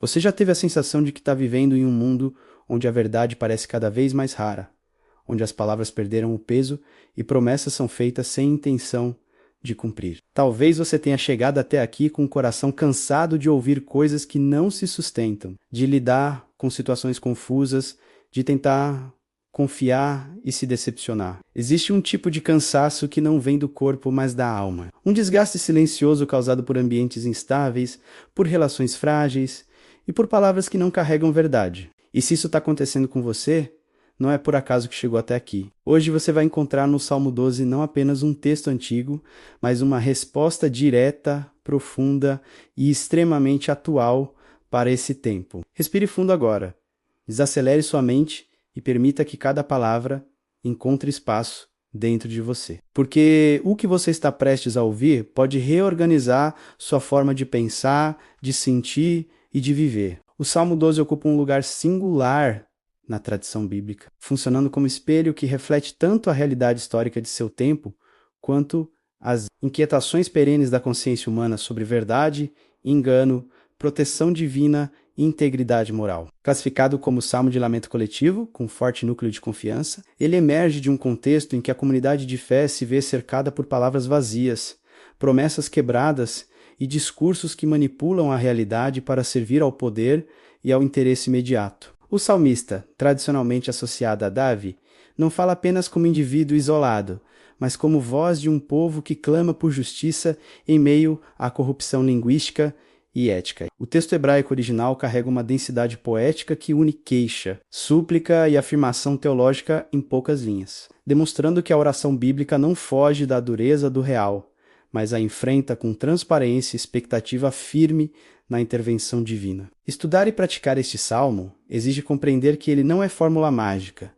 Você já teve a sensação de que está vivendo em um mundo onde a verdade parece cada vez mais rara, onde as palavras perderam o peso e promessas são feitas sem intenção de cumprir? Talvez você tenha chegado até aqui com o coração cansado de ouvir coisas que não se sustentam, de lidar com situações confusas, de tentar confiar e se decepcionar. Existe um tipo de cansaço que não vem do corpo, mas da alma. Um desgaste silencioso causado por ambientes instáveis, por relações frágeis e por palavras que não carregam verdade. E se isso está acontecendo com você, não é por acaso que chegou até aqui. Hoje você vai encontrar no Salmo 12 não apenas um texto antigo, mas uma resposta direta, profunda e extremamente atual para esse tempo. Respire fundo agora. Desacelere sua mente e permita que cada palavra encontre espaço dentro de você. Porque o que você está prestes a ouvir pode reorganizar sua forma de pensar, de sentir e de viver. O Salmo 12 ocupa um lugar singular na tradição bíblica, funcionando como espelho que reflete tanto a realidade histórica de seu tempo, quanto as inquietações perenes da consciência humana sobre verdade, engano, proteção divina e integridade moral. Classificado como salmo de lamento coletivo, com forte núcleo de confiança, ele emerge de um contexto em que a comunidade de fé se vê cercada por palavras vazias, promessas quebradas e discursos que manipulam a realidade para servir ao poder e ao interesse imediato. O salmista, tradicionalmente associado a Davi, não fala apenas como indivíduo isolado, mas como voz de um povo que clama por justiça em meio à corrupção linguística e ética. O texto hebraico original carrega uma densidade poética que une queixa, súplica e afirmação teológica em poucas linhas, demonstrando que a oração bíblica não foge da dureza do real, mas a enfrenta com transparência e expectativa firme na intervenção divina. Estudar e praticar este salmo exige compreender que ele não é fórmula mágica,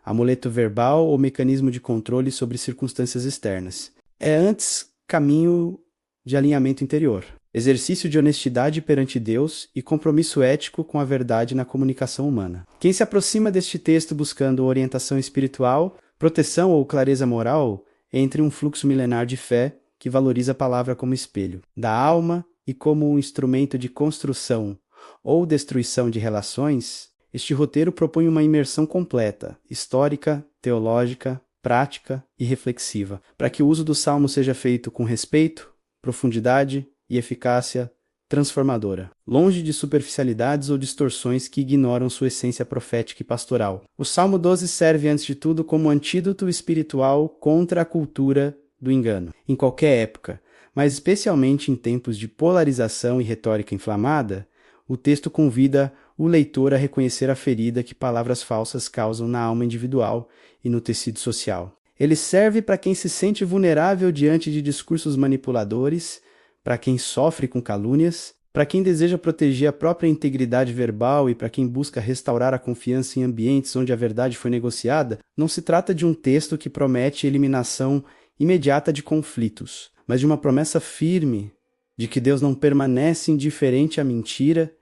amuleto verbal ou mecanismo de controle sobre circunstâncias externas. É antes caminho de alinhamento interior, exercício de honestidade perante Deus e compromisso ético com a verdade na comunicação humana. Quem se aproxima deste texto buscando orientação espiritual, proteção ou clareza moral, entra em um fluxo milenar de fé que valoriza a palavra como espelho da alma e como um instrumento de construção ou destruição de relações. Este roteiro propõe uma imersão completa, histórica, teológica, prática e reflexiva, para que o uso do salmo seja feito com respeito, profundidade e eficácia transformadora, longe de superficialidades ou distorções que ignoram sua essência profética e pastoral. O Salmo 12 serve, antes de tudo, como antídoto espiritual contra a cultura do engano, em qualquer época, mas especialmente em tempos de polarização e retórica inflamada. O texto convida o leitor a reconhecer a ferida que palavras falsas causam na alma individual e no tecido social. Ele serve para quem se sente vulnerável diante de discursos manipuladores, para quem sofre com calúnias, para quem deseja proteger a própria integridade verbal e para quem busca restaurar a confiança em ambientes onde a verdade foi negociada. Não se trata de um texto que promete eliminação imediata de conflitos, mas de uma promessa firme de que Deus não permanece indiferente à mentira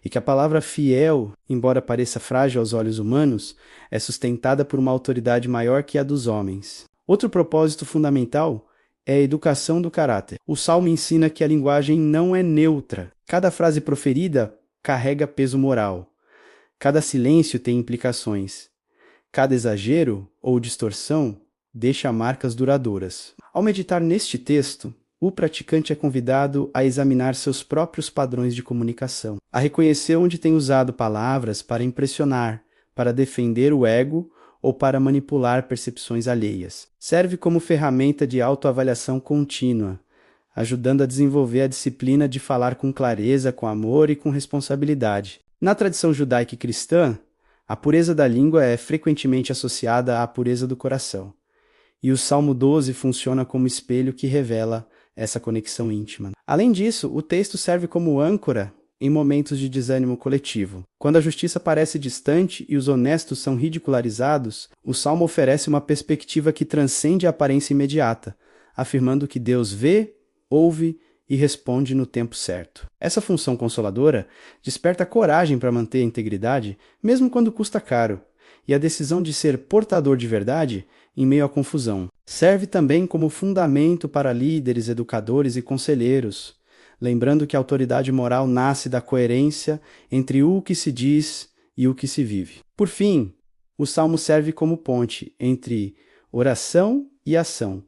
e que a palavra fiel, embora pareça frágil aos olhos humanos, é sustentada por uma autoridade maior que a dos homens. Outro propósito fundamental é a educação do caráter. O Salmo ensina que a linguagem não é neutra. Cada frase proferida carrega peso moral. Cada silêncio tem implicações. Cada exagero ou distorção deixa marcas duradouras. Ao meditar neste texto, o praticante é convidado a examinar seus próprios padrões de comunicação, a reconhecer onde tem usado palavras para impressionar, para defender o ego ou para manipular percepções alheias. Serve como ferramenta de autoavaliação contínua, ajudando a desenvolver a disciplina de falar com clareza, com amor e com responsabilidade. Na tradição judaica e cristã, a pureza da língua é frequentemente associada à pureza do coração. E o Salmo 12 funciona como espelho que revela essa conexão íntima. Além disso, o texto serve como âncora em momentos de desânimo coletivo. Quando a justiça parece distante e os honestos são ridicularizados, o Salmo oferece uma perspectiva que transcende a aparência imediata, afirmando que Deus vê, ouve e responde no tempo certo. Essa função consoladora desperta coragem para manter a integridade, mesmo quando custa caro, e a decisão de ser portador de verdade em meio à confusão. Serve também como fundamento para líderes, educadores e conselheiros, lembrando que a autoridade moral nasce da coerência entre o que se diz e o que se vive. Por fim, o Salmo serve como ponte entre oração e ação,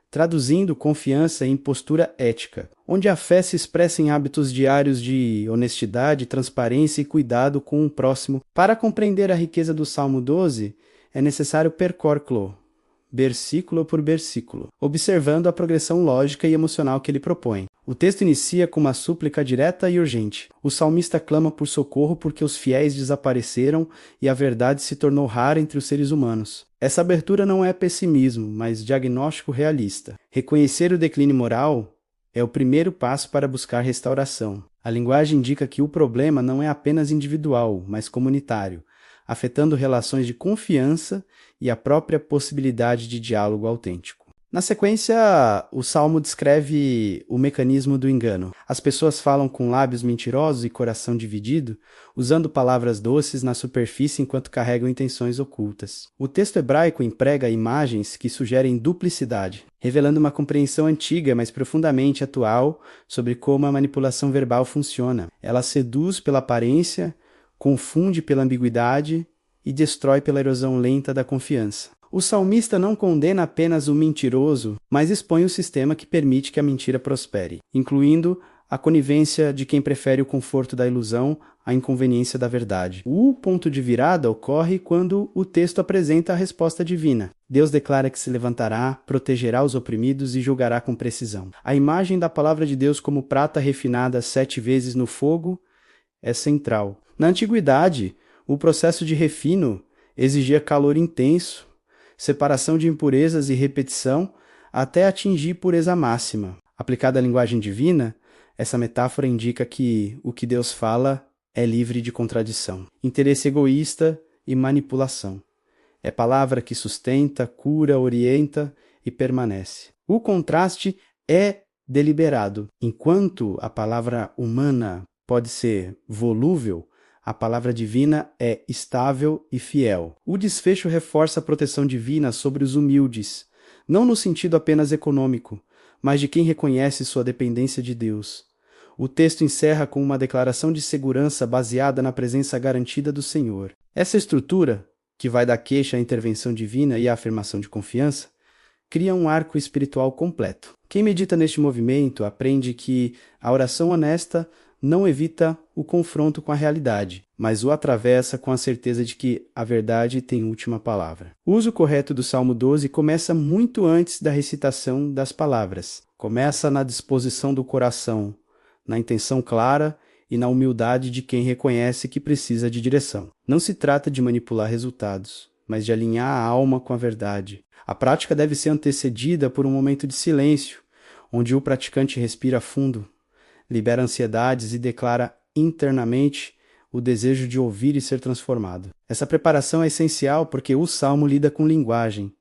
traduzindo confiança em postura ética, onde a fé se expressa em hábitos diários de honestidade, transparência e cuidado com o próximo. Para compreender a riqueza do Salmo 12, é necessário percorrê-lo, versículo por versículo, observando a progressão lógica e emocional que ele propõe. O texto inicia com uma súplica direta e urgente. O salmista clama por socorro porque os fiéis desapareceram e a verdade se tornou rara entre os seres humanos. Essa abertura não é pessimismo, mas diagnóstico realista. Reconhecer o declínio moral é o primeiro passo para buscar restauração. A linguagem indica que o problema não é apenas individual, mas comunitário, afetando relações de confiança e a própria possibilidade de diálogo autêntico. Na sequência, o Salmo descreve o mecanismo do engano. As pessoas falam com lábios mentirosos e coração dividido, usando palavras doces na superfície enquanto carregam intenções ocultas. O texto hebraico emprega imagens que sugerem duplicidade, revelando uma compreensão antiga, mas profundamente atual, sobre como a manipulação verbal funciona. Ela seduz pela aparência, confunde pela ambiguidade e destrói pela erosão lenta da confiança. O salmista não condena apenas o mentiroso, mas expõe o sistema que permite que a mentira prospere, incluindo a conivência de quem prefere o conforto da ilusão à inconveniência da verdade. O ponto de virada ocorre quando o texto apresenta a resposta divina. Deus declara que se levantará, protegerá os oprimidos e julgará com precisão. A imagem da palavra de Deus como prata refinada 7 vezes no fogo é central. Na antiguidade, o processo de refino exigia calor intenso, separação de impurezas e repetição até atingir pureza máxima. Aplicada à linguagem divina, essa metáfora indica que o que Deus fala é livre de contradição, interesse egoísta e manipulação. É palavra que sustenta, cura, orienta e permanece. O contraste é deliberado. Enquanto a palavra humana pode ser volúvel, a palavra divina é estável e fiel. O desfecho reforça a proteção divina sobre os humildes, não no sentido apenas econômico, mas de quem reconhece sua dependência de Deus. O texto encerra com uma declaração de segurança baseada na presença garantida do Senhor. Essa estrutura, que vai da queixa à intervenção divina e à afirmação de confiança, cria um arco espiritual completo. Quem medita neste movimento aprende que a oração honesta não evita o confronto com a realidade, mas o atravessa com a certeza de que a verdade tem última palavra. O uso correto do Salmo 12 começa muito antes da recitação das palavras. Começa na disposição do coração, na intenção clara e na humildade de quem reconhece que precisa de direção. Não se trata de manipular resultados, mas de alinhar a alma com a verdade. A prática deve ser antecedida por um momento de silêncio, onde o praticante respira fundo, libera ansiedades e declara internamente o desejo de ouvir e ser transformado. Essa preparação é essencial porque o Salmo lida com linguagem,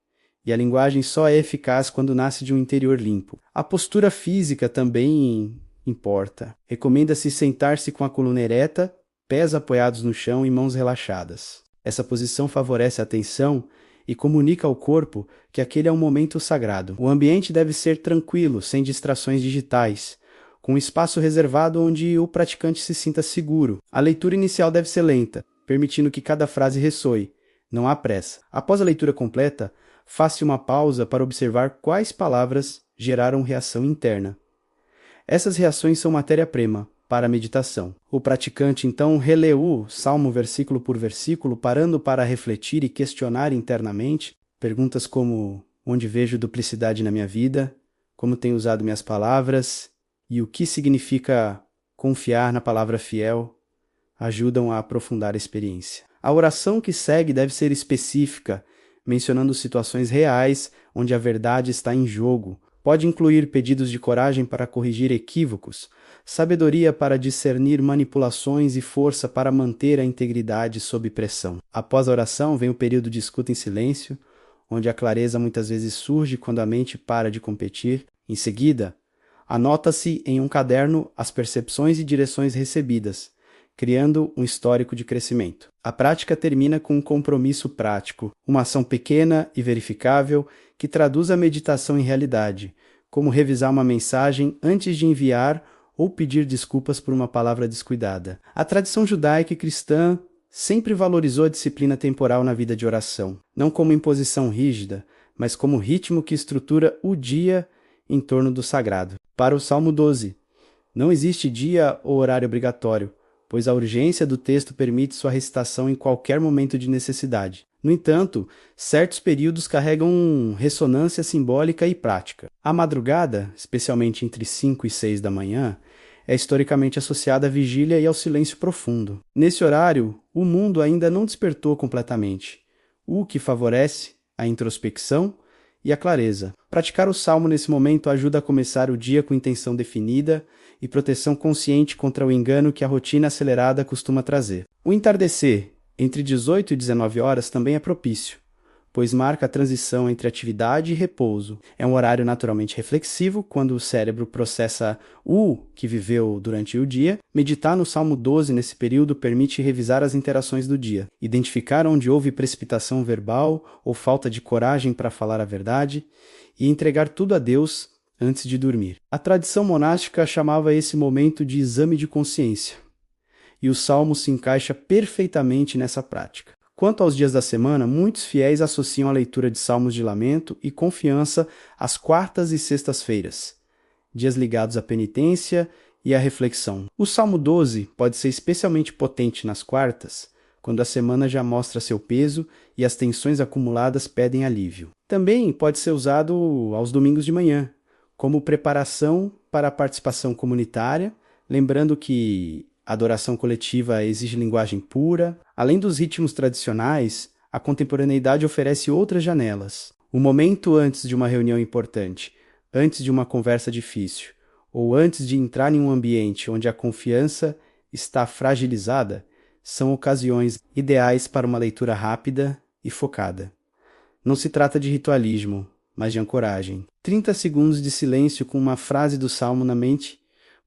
e a linguagem só é eficaz quando nasce de um interior limpo. A postura física também importa. Recomenda-se sentar-se com a coluna ereta, pés apoiados no chão e mãos relaxadas. Essa posição favorece a atenção e comunica ao corpo que aquele é um momento sagrado. O ambiente deve ser tranquilo, sem distrações digitais, com um espaço reservado onde o praticante se sinta seguro. A leitura inicial deve ser lenta, permitindo que cada frase ressoe. Não há pressa. Após a leitura completa, faça uma pausa para observar quais palavras geraram reação interna. Essas reações são matéria-prima para a meditação. O praticante então relê o salmo versículo por versículo, parando para refletir e questionar internamente perguntas como: onde vejo duplicidade na minha vida? Como tenho usado minhas palavras? E o que significa confiar na palavra fiel? Ajudam a aprofundar a experiência. A oração que segue deve ser específica, mencionando situações reais onde a verdade está em jogo. Pode incluir pedidos de coragem para corrigir equívocos, sabedoria para discernir manipulações e força para manter a integridade sob pressão. Após a oração vem o período de escuta em silêncio, onde a clareza muitas vezes surge quando a mente para de competir. Em seguida, anota-se em um caderno as percepções e direções recebidas, criando um histórico de crescimento. A prática termina com um compromisso prático, uma ação pequena e verificável que traduz a meditação em realidade, como revisar uma mensagem antes de enviar ou pedir desculpas por uma palavra descuidada. A tradição judaica e cristã sempre valorizou a disciplina temporal na vida de oração, não como imposição rígida, mas como ritmo que estrutura o dia em torno do sagrado. Para o Salmo 12, não existe dia ou horário obrigatório, pois a urgência do texto permite sua recitação em qualquer momento de necessidade. No entanto, certos períodos carregam ressonância simbólica e prática. A madrugada, especialmente entre 5 e 6 da manhã, é historicamente associada à vigília e ao silêncio profundo. Nesse horário, o mundo ainda não despertou completamente, o que favorece a introspecção e a clareza. Praticar o salmo nesse momento ajuda a começar o dia com intenção definida e proteção consciente contra o engano que a rotina acelerada costuma trazer. O entardecer, entre 18 e 19 horas, também é propício, pois marca a transição entre atividade e repouso. É um horário naturalmente reflexivo, quando o cérebro processa o que viveu durante o dia. Meditar no Salmo 12 nesse período permite revisar as interações do dia, identificar onde houve precipitação verbal ou falta de coragem para falar a verdade e entregar tudo a Deus antes de dormir. A tradição monástica chamava esse momento de exame de consciência, e o Salmo se encaixa perfeitamente nessa prática. Quanto aos dias da semana, muitos fiéis associam a leitura de salmos de lamento e confiança às quartas e sextas-feiras, dias ligados à penitência e à reflexão. O Salmo 12 pode ser especialmente potente nas quartas, quando a semana já mostra seu peso e as tensões acumuladas pedem alívio. Também pode ser usado aos domingos de manhã, como preparação para a participação comunitária, lembrando que a adoração coletiva exige linguagem pura. Além dos ritmos tradicionais, a contemporaneidade oferece outras janelas. O momento antes de uma reunião importante, antes de uma conversa difícil, ou antes de entrar em um ambiente onde a confiança está fragilizada, são ocasiões ideais para uma leitura rápida e focada. Não se trata de ritualismo, mas de ancoragem. 30 segundos de silêncio com uma frase do salmo na mente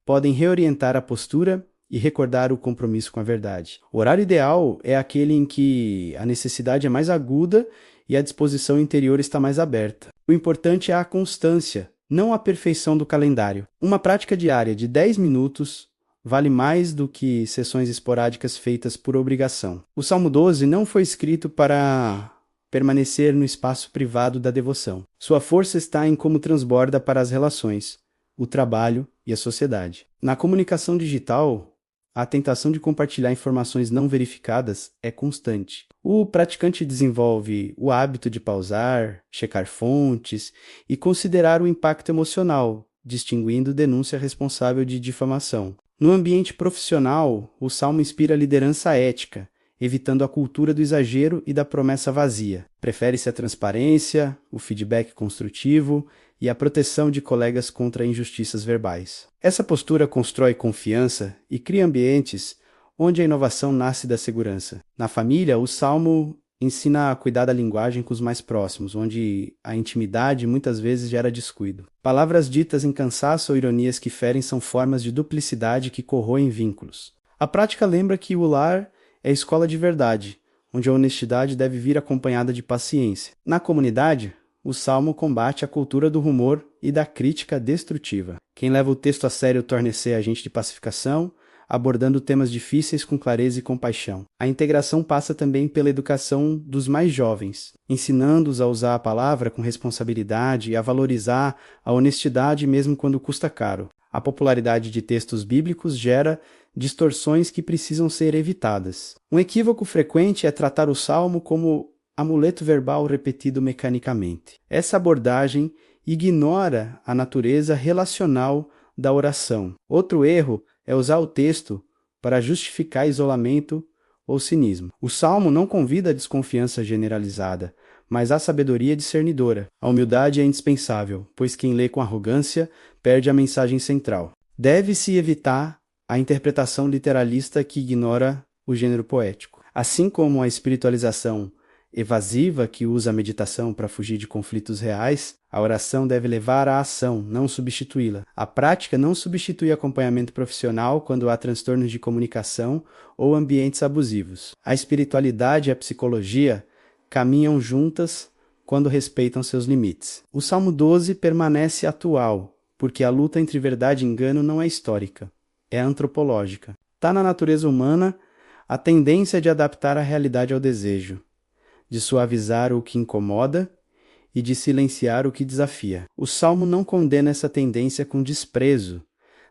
podem reorientar a postura e recordar o compromisso com a verdade. O horário ideal é aquele em que a necessidade é mais aguda e a disposição interior está mais aberta. O importante é a constância, não a perfeição do calendário. Uma prática diária de 10 minutos vale mais do que sessões esporádicas feitas por obrigação. O Salmo 12 não foi escrito para permanecer no espaço privado da devoção. Sua força está em como transborda para as relações, o trabalho e a sociedade. Na comunicação digital, a tentação de compartilhar informações não verificadas é constante. O praticante desenvolve o hábito de pausar, checar fontes e considerar o impacto emocional, distinguindo denúncia responsável de difamação. No ambiente profissional, o salmo inspira liderança ética, evitando a cultura do exagero e da promessa vazia. Prefere-se a transparência, o feedback construtivo e a proteção de colegas contra injustiças verbais. Essa postura constrói confiança e cria ambientes onde a inovação nasce da segurança. Na família, o salmo ensina a cuidar da linguagem com os mais próximos, onde a intimidade muitas vezes gera descuido. Palavras ditas em cansaço ou ironias que ferem são formas de duplicidade que corroem vínculos. A prática lembra que o lar é a escola de verdade, onde a honestidade deve vir acompanhada de paciência. Na comunidade, o salmo combate a cultura do rumor e da crítica destrutiva. Quem leva o texto a sério torna-se agente de pacificação, abordando temas difíceis com clareza e compaixão. A integração passa também pela educação dos mais jovens, ensinando-os a usar a palavra com responsabilidade e a valorizar a honestidade mesmo quando custa caro. A popularidade de textos bíblicos gera distorções que precisam ser evitadas. Um equívoco frequente é tratar o salmo como amuleto verbal repetido mecanicamente. Essa abordagem ignora a natureza relacional da oração. Outro erro é usar o texto para justificar isolamento ou cinismo. O salmo não convida a desconfiança generalizada, mas a sabedoria discernidora. A humildade é indispensável, pois quem lê com arrogância perde a mensagem central. Deve-se evitar a interpretação literalista que ignora o gênero poético. Assim como a espiritualização evasiva que usa a meditação para fugir de conflitos reais, a oração deve levar à ação, não substituí-la. A prática não substitui acompanhamento profissional quando há transtornos de comunicação ou ambientes abusivos. A espiritualidade e a psicologia caminham juntas quando respeitam seus limites. O Salmo 12 permanece atual, porque a luta entre verdade e engano não é histórica, é antropológica. Está na natureza humana a tendência de adaptar a realidade ao desejo, de suavizar o que incomoda e de silenciar o que desafia. O Salmo não condena essa tendência com desprezo,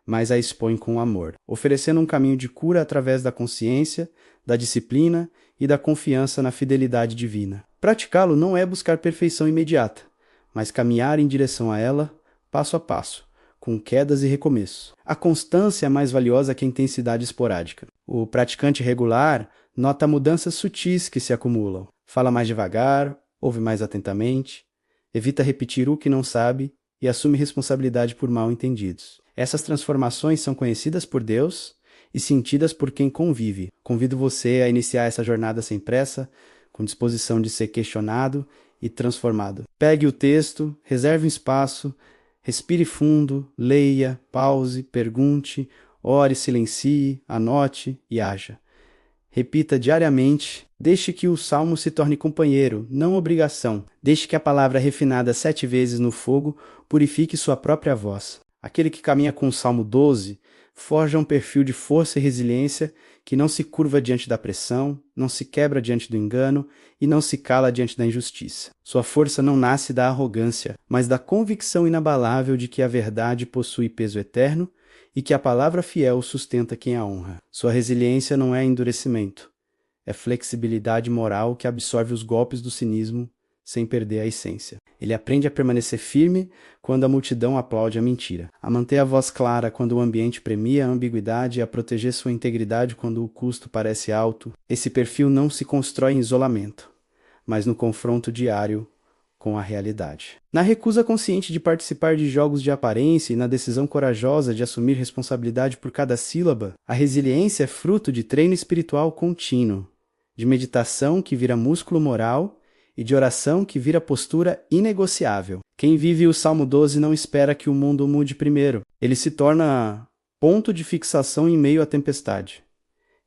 mas a expõe com amor, oferecendo um caminho de cura através da consciência, da disciplina e da confiança na fidelidade divina. Praticá-lo não é buscar perfeição imediata, mas caminhar em direção a ela, passo a passo, com quedas e recomeços. A constância é mais valiosa que a intensidade esporádica. O praticante regular nota mudanças sutis que se acumulam. Fala mais devagar, ouve mais atentamente, evita repetir o que não sabe e assume responsabilidade por mal-entendidos. Essas transformações são conhecidas por Deus e sentidas por quem convive. Convido você a iniciar essa jornada sem pressa, com disposição de ser questionado e transformado. Pegue o texto, reserve um espaço, respire fundo, leia, pause, pergunte, ore, silencie, anote e haja. Repita diariamente. Deixe que o salmo se torne companheiro, não obrigação. Deixe que a palavra refinada 7 vezes no fogo purifique sua própria voz. Aquele que caminha com o Salmo 12 forja um perfil de força e resiliência que não se curva diante da pressão, não se quebra diante do engano e não se cala diante da injustiça. Sua força não nasce da arrogância, mas da convicção inabalável de que a verdade possui peso eterno e que a palavra fiel sustenta quem a honra. Sua resiliência não é endurecimento, é flexibilidade moral que absorve os golpes do cinismo sem perder a essência. Ele aprende a permanecer firme quando a multidão aplaude a mentira, a manter a voz clara quando o ambiente premia a ambiguidade e a proteger sua integridade quando o custo parece alto. Esse perfil não se constrói em isolamento, mas no confronto diário com a realidade. Na recusa consciente de participar de jogos de aparência e na decisão corajosa de assumir responsabilidade por cada sílaba, a resiliência é fruto de treino espiritual contínuo, de meditação que vira músculo moral e de oração que vira postura inegociável. Quem vive o Salmo 12 não espera que o mundo mude primeiro. Ele se torna ponto de fixação em meio à tempestade,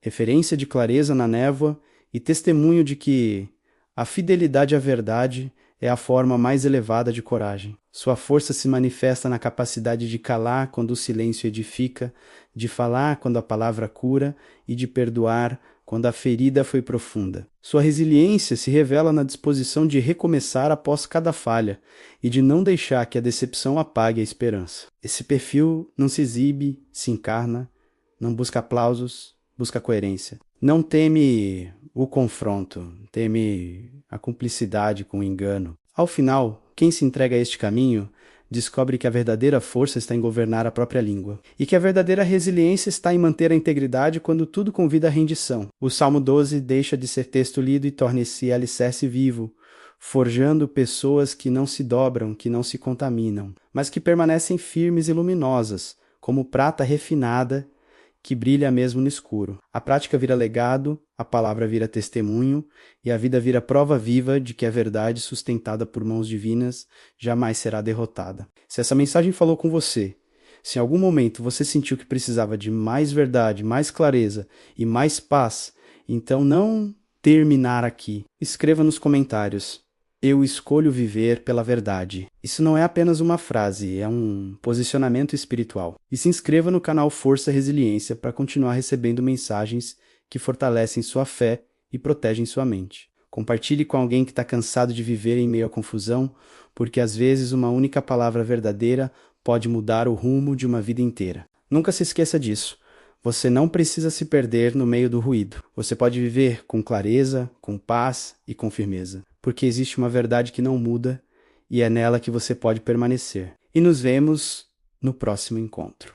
referência de clareza na névoa e testemunho de que a fidelidade à verdade é a forma mais elevada de coragem. Sua força se manifesta na capacidade de calar quando o silêncio edifica, de falar quando a palavra cura e de perdoar quando a ferida foi profunda. Sua resiliência se revela na disposição de recomeçar após cada falha e de não deixar que a decepção apague a esperança. Esse perfil não se exibe, se encarna, não busca aplausos, busca coerência. Não teme o confronto, teme a cumplicidade com o engano. Ao final, quem se entrega a este caminho descobre que a verdadeira força está em governar a própria língua, e que a verdadeira resiliência está em manter a integridade quando tudo convida à rendição. O Salmo 12 deixa de ser texto lido e torna-se alicerce vivo, forjando pessoas que não se dobram, que não se contaminam, mas que permanecem firmes e luminosas, como prata refinada que brilha mesmo no escuro. A prática vira legado, a palavra vira testemunho e a vida vira prova viva de que a verdade sustentada por mãos divinas jamais será derrotada. Se essa mensagem falou com você, se em algum momento você sentiu que precisava de mais verdade, mais clareza e mais paz, então não terminar aqui. Escreva nos comentários: eu escolho viver pela verdade. Isso não é apenas uma frase, é um posicionamento espiritual. E se inscreva no canal Força Resiliência para continuar recebendo mensagens que fortalecem sua fé e protegem sua mente. Compartilhe com alguém que está cansado de viver em meio à confusão, porque às vezes uma única palavra verdadeira pode mudar o rumo de uma vida inteira. Nunca se esqueça disso. Você não precisa se perder no meio do ruído. Você pode viver com clareza, com paz e com firmeza, porque existe uma verdade que não muda e é nela que você pode permanecer. E nos vemos no próximo encontro.